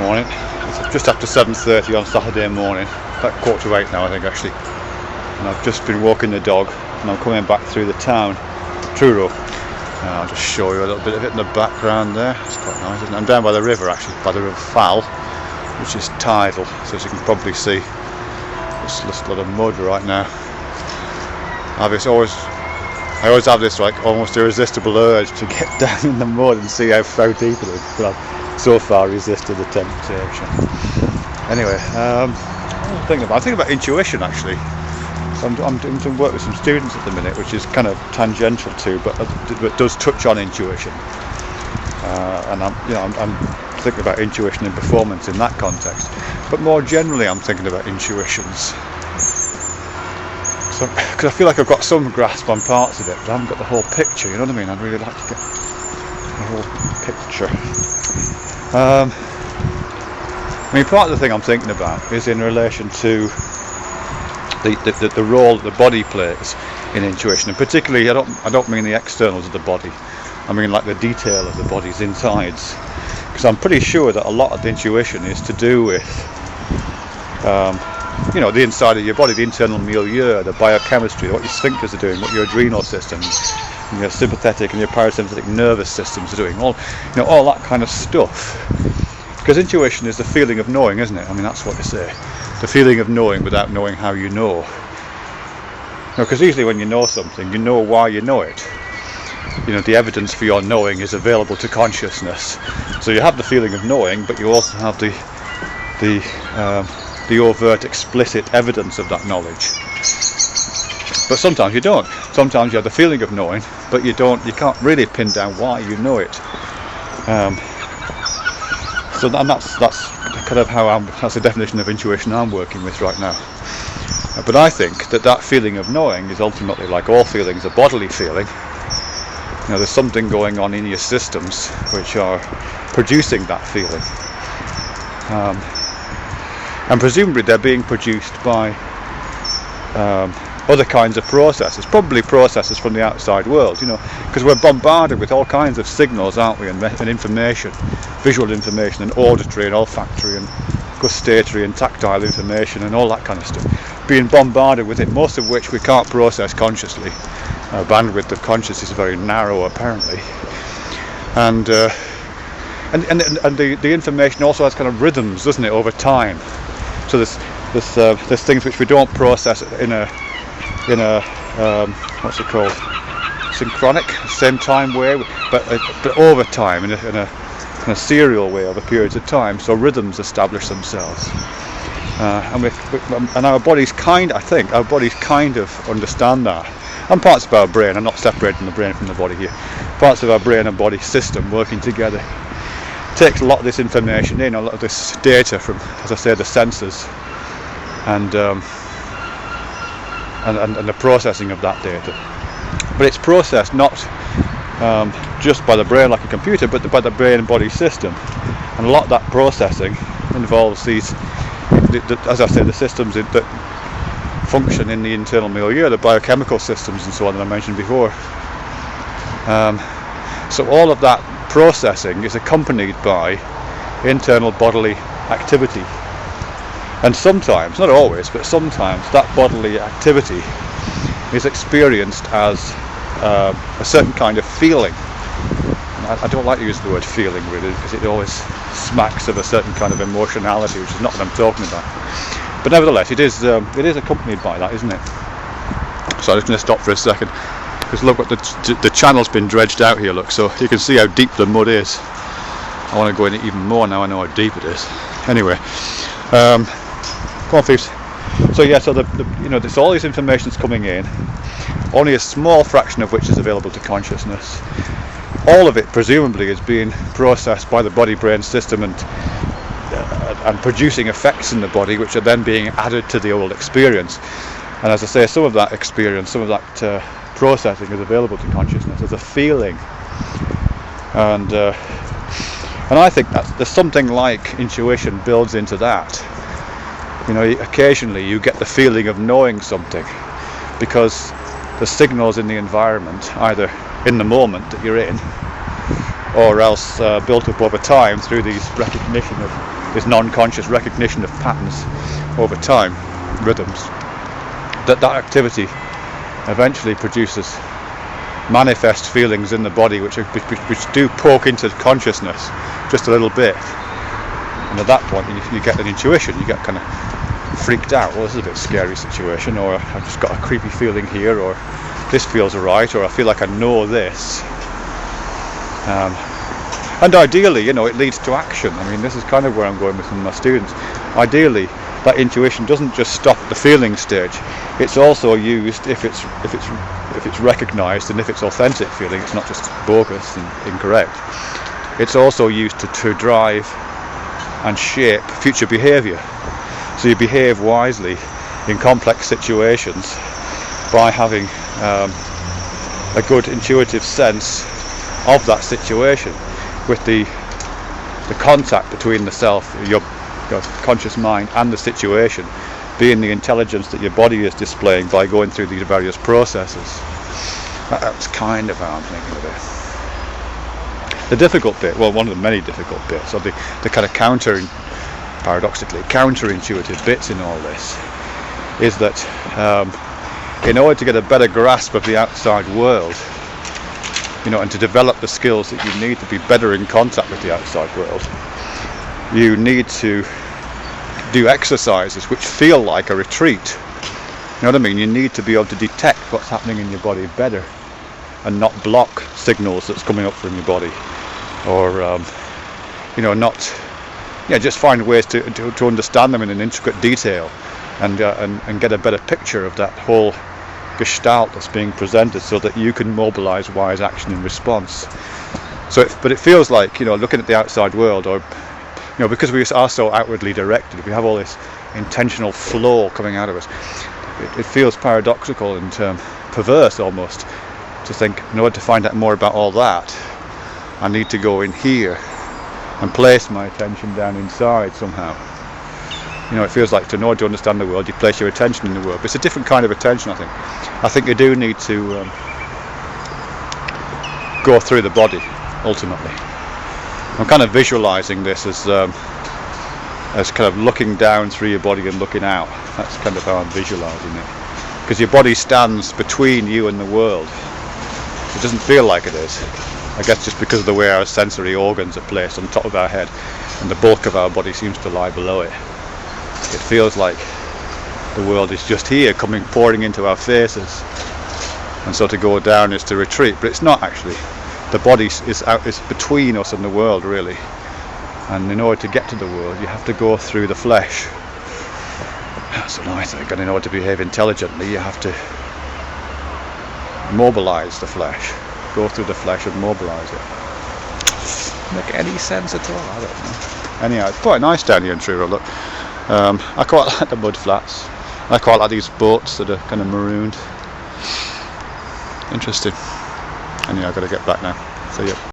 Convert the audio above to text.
morning. It's just after 7:30 on Saturday morning, about 7:45 now I think actually, and I've just been walking the dog and I'm coming back through the town, Truro. I'll just show you a little bit of it in the background there. It's quite nice, isn't it? I'm down by the river actually, by the River Fal, which is tidal, so as you can probably see there's just a lot of mud right now. I always have this like almost irresistible urge to get down in the mud and see how deep it is, but I've so far resisted the temptation. Anyway, I'm thinking about intuition actually. So I'm doing some work with some students at the minute, which is kind of tangential to, but does touch on intuition. And I'm thinking about intuition in performance in that context. But more generally, I'm thinking about intuitions. Because I feel like I've got some grasp on parts of it, but I haven't got the whole picture, you know what I mean? I'd really like to get the whole picture. I mean, part of the thing I'm thinking about is in relation to the role that the body plays in intuition, and particularly I don't mean the externals of the body, I mean like the detail of the body's insides, because I'm pretty sure that a lot of the intuition is to do with the inside of your body, the internal milieu, the biochemistry, what your sphincters are doing, what your adrenal systems, and your sympathetic and your parasympathetic nervous systems are doing, all that kind of stuff. Because intuition is the feeling of knowing, isn't it? I mean, that's what they say. The feeling of knowing without knowing how you know. Because usually when you know something, you know why you know it. The evidence for your knowing is available to consciousness. So you have the feeling of knowing, but you also have the overt, explicit evidence of that knowledge. But sometimes you don't. Sometimes you have the feeling of knowing, but you can't really pin down why you know it. So that's kind of that's the definition of intuition I'm working with right now. But I think that feeling of knowing is ultimately, like all feelings, a bodily feeling. There's something going on in your systems which are producing that feeling. And presumably they're being produced by other kinds of processes, probably processes from the outside world, because we're bombarded with all kinds of signals, aren't we, and information, visual information and auditory and olfactory and gustatory and tactile information and all that kind of stuff, being bombarded with it, most of which we can't process consciously. Our bandwidth of consciousness is very narrow apparently, and the information also has kind of rhythms, doesn't it, over time. So there's things which we don't process in a what's it called, synchronic, same time way, but over time in a serial way over periods of time. So rhythms establish themselves, and our bodies kind of understand that. And parts of our brain, I'm not separating the brain from the body here, parts of our brain and body system working together takes a lot of this information in, a lot of this data from, as I say, the senses, and the processing of that data. But it's processed not just by the brain like a computer, but by the brain and body system. And a lot of that processing involves as I say, the systems that function in the internal milieu, the biochemical systems and so on that I mentioned before. So all of that processing is accompanied by internal bodily activity. And sometimes, not always, but sometimes that bodily activity is experienced as a certain kind of feeling. I don't like to use the word feeling really, because it always smacks of a certain kind of emotionality, which is not what I'm talking about. But nevertheless, it is accompanied by that, isn't it? So I'm just going to stop for a second, because look what the channel's been dredged out here, look, so you can see how deep the mud is. I want to go in it even more now I know how deep it is. Anyway, come on thieves. So yeah, so there's all this information's coming in, only a small fraction of which is available to consciousness. All of it presumably is being processed by the body-brain system and producing effects in the body, which are then being added to the old experience. And as I say, some of that experience, some of that processing is available to consciousness as a feeling. And I think that there's something like intuition builds into that. Occasionally you get the feeling of knowing something because the signals in the environment, either in the moment that you're in, or else built up over time through these recognition of this non-conscious recognition of patterns over time, rhythms, that activity eventually produces manifest feelings in the body which do poke into consciousness just a little bit, and at that point you get an intuition. You get kind of freaked out. Well, this is a bit scary situation, or I've just got a creepy feeling here, or this feels right, or I feel like I know this. And ideally, it leads to action. I mean, this is kind of where I'm going with some of my students. Ideally, that intuition doesn't just stop at the feeling stage. It's also used if it's recognised, and if it's authentic feeling, it's not just bogus and incorrect. It's also used to drive and shape future behaviour. So you behave wisely in complex situations by having a good intuitive sense of that situation, with the contact between the self, your conscious mind, and the situation being the intelligence that your body is displaying by going through these various processes. That's kind of how I'm thinking of it. The difficult bit, well, one of the many difficult bits, or the kind of paradoxically counterintuitive bits in all this, is that in order to get a better grasp of the outside world, and to develop the skills that you need to be better in contact with the outside world, you need to do exercises which feel like a retreat. You know what I mean? You need to be able to detect what's happening in your body better, and not block signals that's coming up from your body, or just find ways to understand them in an intricate detail, and get a better picture of that whole gestalt that's being presented, so that you can mobilize wise action in response. But it feels like, looking at the outside world, or because we are so outwardly directed, we have all this intentional flow coming out of us. It feels paradoxical and perverse almost to think, in order to find out more about all that, I need to go in here and place my attention down inside somehow. It feels like, in order to understand the world, you place your attention in the world. But it's a different kind of attention, I think. I think you do need to go through the body, ultimately. I'm kind of visualizing this as kind of looking down through your body and looking out. That's kind of how I'm visualizing it. Because your body stands between you and the world. It doesn't feel like it is. I guess just because of the way our sensory organs are placed on top of our head, and the bulk of our body seems to lie below it. It feels like the world is just here, pouring into our faces, and so to go down is to retreat. But it's not actually. The body is between us and the world, really. And in order to get to the world, you have to go through the flesh. So now I think, and in order to behave intelligently, you have to mobilize the flesh, go through the flesh and mobilize it. Make any sense at all? I don't know. Anyhow, it's quite nice down here in Truro. Look. I quite like the mud flats. I quite like these boats that are kind of marooned. Interesting. Anyway, I've got to get back now. See ya.